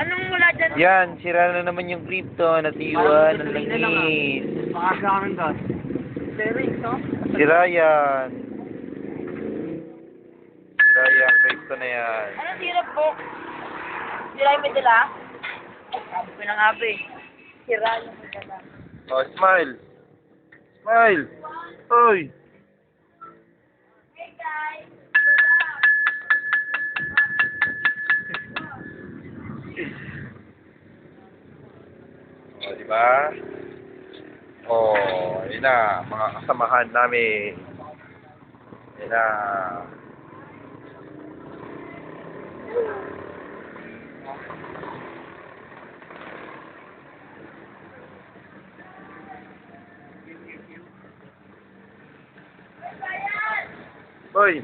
Anong mula dyan? Yan, sira na naman yung Krypton at iwan ng langis. Makasya ka ng gas. Steering, no? Sira yan. Sira yan, Krypton na yan. Anong sirap po? Sira yung may dala? Sabi ko na nga ba eh. Sira yung may dala. Oh, smile. Smile. Oy. Hey guys! Oh, di ba? Oh, yun na, mga kasamahan namin. Yun na. Hoy!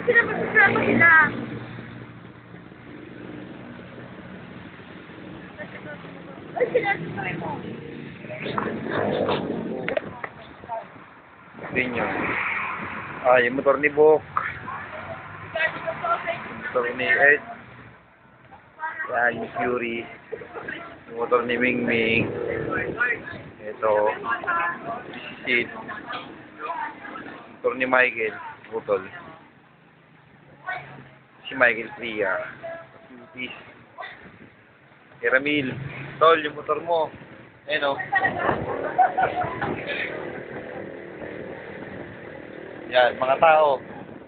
Sila magsasabi sila. Ay, sila sasabi mo. Tingnan nyo. Ah, yung motor ni Bok. Motor ni Ed. Yan, yung Fury. Yung motor ni Ming Ming. Ito. Sid. Motor ni Michael. Butol. Si Michael Priya. Cuties. Si Ramil. Tol, yung motor mo. Ayan o. Yan, mga tao.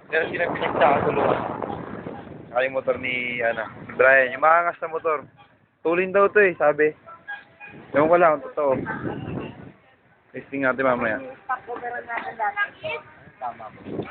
Pero sila pinagkakatulungan. Saka yung motor ni, si Brian. Yung maangas na motor. Tulin daw to sabi. Ewan ko lang, totoo. Testing natin mamaya. Pakoberan natin dati. Tama po.